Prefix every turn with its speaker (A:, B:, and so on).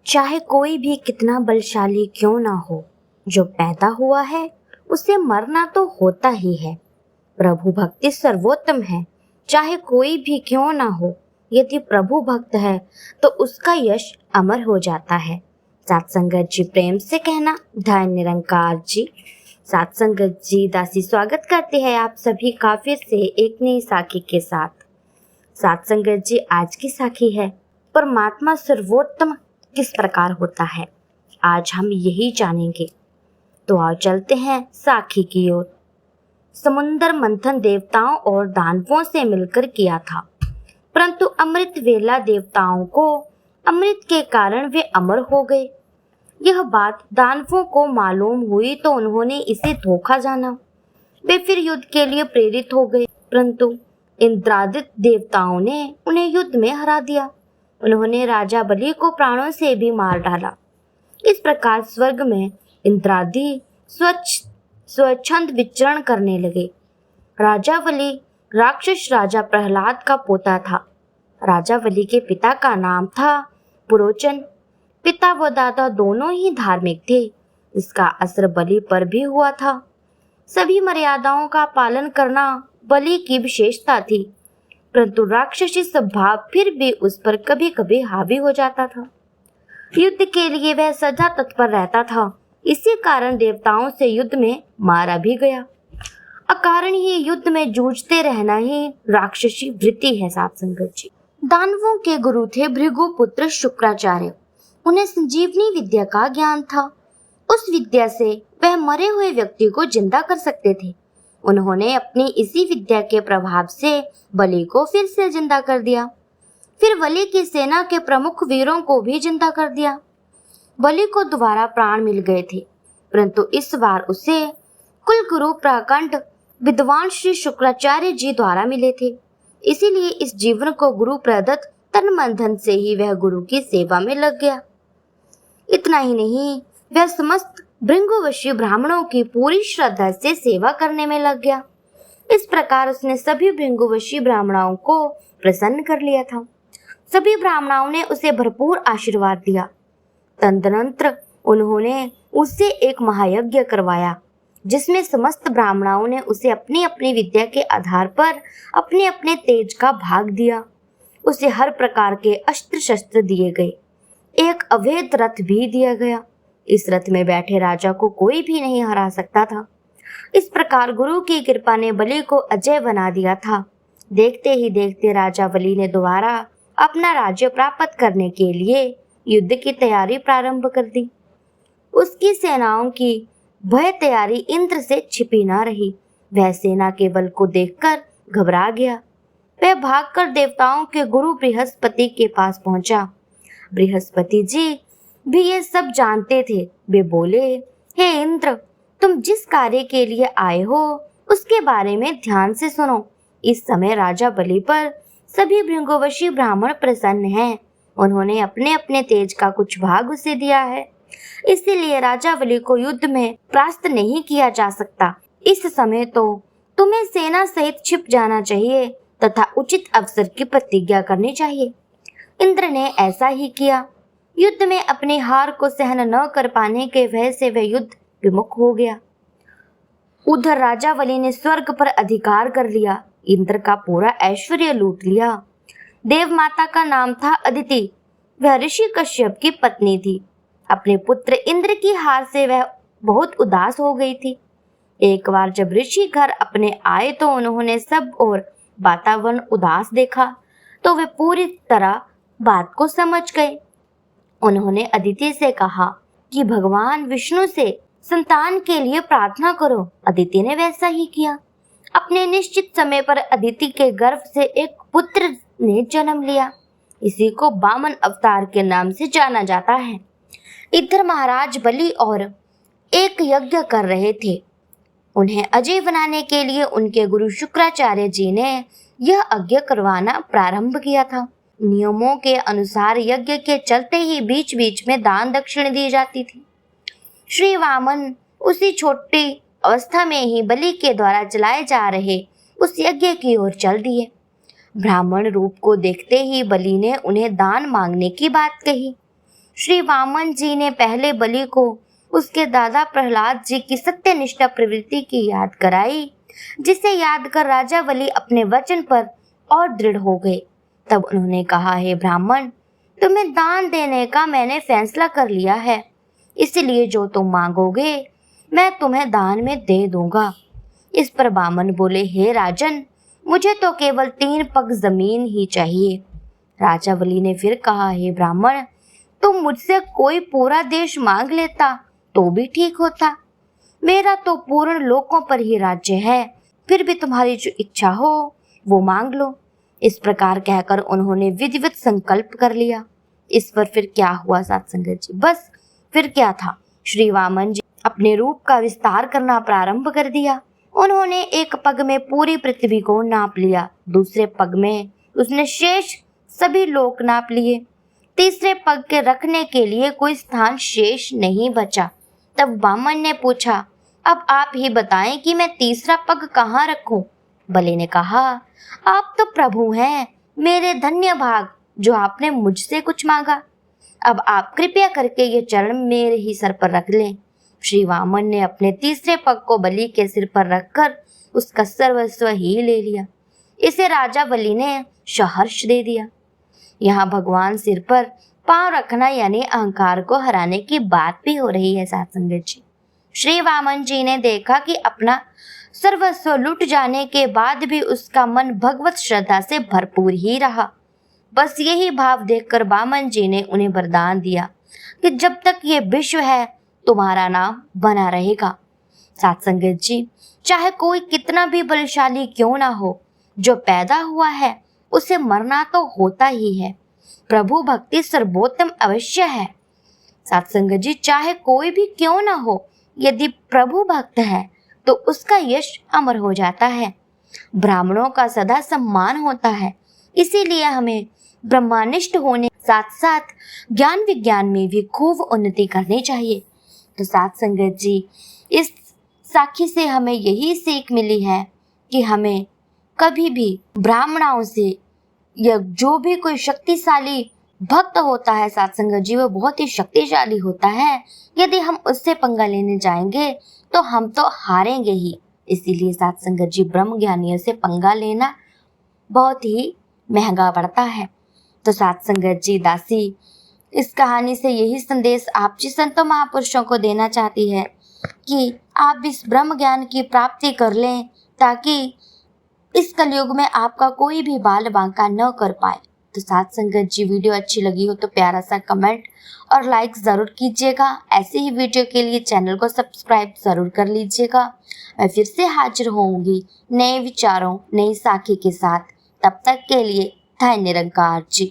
A: चाहे कोई भी कितना बलशाली क्यों ना हो, जो पैदा हुआ है उसे मरना तो होता ही है। प्रभु भक्ति सर्वोत्तम है, चाहे कोई भी क्यों ना हो। यदि प्रभु भक्त है तो उसका यश अमर हो जाता है। सत्संगत जी प्रेम से कहना, धन निरंकार जी। सत्संगत जी दासी स्वागत करते हैं आप सभी का फिर से एक नई साखी के साथ। सत्संगत जी आज की साखी है परमात्मा सर्वोत्तम किस प्रकार होता है, आज हम यही जानेंगे। तो आओ चलते हैं साखी की ओर। समुद्र मंथन देवताओं और दानवों से मिलकर किया था, परंतु अमृत वेला देवताओं को अमृत के कारण वे अमर हो गए। यह बात दानवों को मालूम हुई तो उन्होंने इसे धोखा जाना। वे फिर युद्ध के लिए प्रेरित हो गए, परंतु इंद्रादित्य देवताओं ने उन्हें युद्ध में हरा दिया। उन्होंने राजा बलि को प्राणों से भी मार डाला। इस प्रकार स्वर्ग में इंद्रादि स्वच्छंद विचरण करने लगे। राजा बलि राक्षस राजा प्रहलाद का पोता था। राजा बलि के पिता का नाम था पुरोचन। पिता व दादा दोनों ही धार्मिक थे। इसका असर बलि पर भी हुआ था। सभी मर्यादाओं का पालन करना बलि की विशेषता थी, परंतु राक्षसी स्वभाव फिर भी उस पर कभी कभी हावी हो जाता था। युद्ध के लिए वह सदा तत्पर रहता था। इसी कारण देवताओं से युद्ध में मारा भी गया। अकारण ही युद्ध में जूझते रहना ही राक्षसी वृत्ति है। सत्संगत जी, दानवों के गुरु थे भृगुपुत्र शुक्राचार्य। उन्हें संजीवनी विद्या का ज्ञान था। उस विद्या से वह मरे हुए व्यक्ति को जिंदा कर सकते थे। उन्होंने अपनी इसी विद्या के प्रभाव से बलि को फिर से जिंदा कर दिया। फिर बलि की सेना के प्रमुख वीरों को भी जिंदा कर दिया। बलि को दोबारा प्राण मिल गए थे, परंतु इस बार उसे कुल गुरु प्रकांड विद्वान श्री शुक्राचार्य जी द्वारा मिले थे। इसीलिए इस जीवन को गुरु प्रदत्त तन मन धन से ही वह गुरु की सेवा में लग गया। इतना ही नहीं, वह समस्त भृंगुवशी ब्राह्मणों की पूरी श्रद्धा से सेवा करने में लग गया। इस प्रकार उसने सभी भृंगुवशी ब्राह्मणों को प्रसन्न कर लिया था। सभी ब्राह्मणों ने उसे भरपूर आशीर्वाद दिया। तदनंतर उन्होंने उससे एक महायज्ञ करवाया, जिसमें समस्त ब्राह्मणों ने उसे अपनी अपनी विद्या के आधार पर अपने अपने तेज का भाग दिया। उसे हर प्रकार के अस्त्र शस्त्र दिए गए। एक अवैध रथ भी दिया गया। इस रथ में बैठे राजा को कोई भी नहीं हरा सकता था। इस प्रकार गुरु की कृपा ने बलि को अजय बना दिया था। देखते ही देखते राजा बलि ने दोबारा अपना राज्य प्राप्त करने के लिए युद्ध की तैयारी प्रारंभ कर दी। उसकी सेनाओं की भय तैयारी इंद्र से छिपी न रही। वह सेना के बल को देखकर घबरा गया। वह भागकर देवताओं के गुरु बृहस्पति के पास पहुंचा। बृहस्पति जी भी ये सब जानते थे। वे बोले, हे इंद्र, तुम जिस कार्य के लिए आए हो उसके बारे में ध्यान से सुनो। इस समय राजा बलि पर सभी भृंगुवशी ब्राह्मण प्रसन्न हैं। उन्होंने अपने अपने तेज का कुछ भाग उसे दिया है, इसीलिए राजा बलि को युद्ध में परास्त नहीं किया जा सकता। इस समय तो तुम्हें सेना सहित छिप जाना चाहिए तथा उचित अवसर की प्रतिज्ञा करनी चाहिए। इंद्र ने ऐसा ही किया। युद्ध में अपनी हार को सहन न कर पाने के भय से वह युद्ध विमुख हो गया। उधर राजा बलि ने स्वर्ग पर अधिकार कर लिया। इंद्र का पूरा ऐश्वर्य लूट लिया। देव माता का नाम था अदिति। वह ऋषि कश्यप की पत्नी थी। अपने पुत्र इंद्र की हार से वह बहुत उदास हो गई थी। एक बार जब ऋषि घर अपने आए तो उन्होंने सब और वातावरण उदास देखा तो वे पूरी तरह बात को समझ गए। उन्होंने अदिति से कहा कि भगवान विष्णु से संतान के लिए प्रार्थना करो। अदिति ने वैसा ही किया। अपने निश्चित समय पर अदिति के गर्भ से एक पुत्र ने जन्म लिया। इसी को वामन अवतार के नाम से जाना जाता है। इधर महाराज बलि और एक यज्ञ कर रहे थे। उन्हें अजय बनाने के लिए उनके गुरु शुक्राचार्य जी ने यह यज्ञ करवाना प्रारंभ किया था। नियमों के अनुसार यज्ञ के चलते ही बीच बीच में दान दक्षिण दी जाती थी। श्री वामन उसी छोटी अवस्था में ही बलि के द्वारा चलाए जा रहे उस यज्ञ की ओर चल दिए। ब्राह्मण रूप को देखते ही बलि ने उन्हें दान मांगने की बात कही। श्री वामन जी ने पहले बलि को उसके दादा प्रहलाद जी की सत्यनिष्ठा प्रवृत्ति की याद कराई, जिसे याद कर राजा बलि अपने वचन पर और दृढ़ हो गए। तब उन्होंने कहा, हे ब्राह्मण, तुम्हें दान देने का मैंने फैसला कर लिया है, इसलिए जो तुम मांगोगे मैं तुम्हें दान में दे दूंगा। इस पर वामन बोले, हे राजन, मुझे तो केवल 3 पग जमीन ही चाहिए। राजा बलि ने फिर कहा, हे ब्राह्मण, तुम मुझसे कोई पूरा देश मांग लेता तो भी ठीक होता। मेरा तो पूर्ण लोकों पर ही राज्य है, फिर भी तुम्हारी जो इच्छा हो वो मांग लो। इस प्रकार कहकर उन्होंने विधिवत संकल्प कर लिया। इस पर फिर क्या हुआ साथ संगत जी? बस फिर क्या था, श्री वामन जी अपने रूप का विस्तार करना प्रारंभ कर दिया। उन्होंने एक पग में पूरी पृथ्वी को नाप लिया, दूसरे पग में उसने शेष सभी लोक नाप लिए, तीसरे पग के रखने के लिए कोई स्थान शेष नहीं बचा। तब वामन ने पूछा, अब आप ही बताएं कि मैं तीसरा पग कहाँ रखूं? बलि ने कहा, आप तो प्रभु हैं, मेरे धन्य भाग जो आपने मुझसे कुछ मांगा। अब आप कृपया करके ये चरण मेरे ही सर पर रख लें। श्री वामन ने अपने तीसरे पग को बलि के सिर पर रखकर उसका सर्वस्व ही ले लिया। इसे राजा बलि ने सहर्ष दे दिया। यहाँ भगवान सिर पर पांव रखना यानी अहंकार को हराने की बात भी हो रही है साथ संगत जी। श्री वामन जी ने देखा कि अपना सर्वस्व लुट जाने के बाद भी उसका मन भगवत श्रद्धा से भरपूर ही रहा। बस यही भाव देखकर वामन जी ने उन्हें वरदान दिया कि जब तक ये विश्व है तुम्हारा नाम बना रहेगा। साथ संगत जी, चाहे कोई कितना भी बलशाली क्यों ना हो, जो पैदा हुआ है उसे मरना तो होता ही है। प्रभु भक्ति सर्वोत्तम अवश्य है। साथ संगत जी, चाहे कोई भी क्यों ना हो, यदि प्रभु भक्त है तो उसका यश अमर हो जाता है। ब्राह्मणों का सदा सम्मान होता है, इसीलिए हमें ब्रह्मानिष्ठ होने साथ साथ ज्ञान विज्ञान में भी खूब उन्नति करनी चाहिए। तो साथ संगत जी, इस साखी से हमें यही सीख मिली है कि हमें कभी भी ब्राह्मणों से या जो भी कोई शक्तिशाली भक्त होता है साथ संगत जी, वो बहुत ही शक्तिशाली होता है, यदि हम उससे पंगा लेने जाएंगे तो हम तो हारेंगे ही। इसीलिए साथ संगत जी, ब्रह्म ज्ञानियों से पंगा लेना बहुत ही महंगा पड़ता है। तो साथ संगत जी, दासी इस कहानी से यही संदेश आप जी संतों महापुरुषों को देना चाहती है कि आप इस ब्रह्म ज्ञान की प्राप्ति कर लें, ताकि इस कलयुग में आपका कोई भी बाल बांका न कर पाए। तो साथ संगत जी, वीडियो अच्छी लगी हो तो प्यारा सा कमेंट और लाइक ज़रूर कीजिएगा। ऐसे ही वीडियो के लिए चैनल को सब्सक्राइब ज़रूर कर लीजिएगा। मैं फिर से हाजिर होंगी नए विचारों, नई साखी के साथ। तब तक के लिए धन्य निरंकार जी।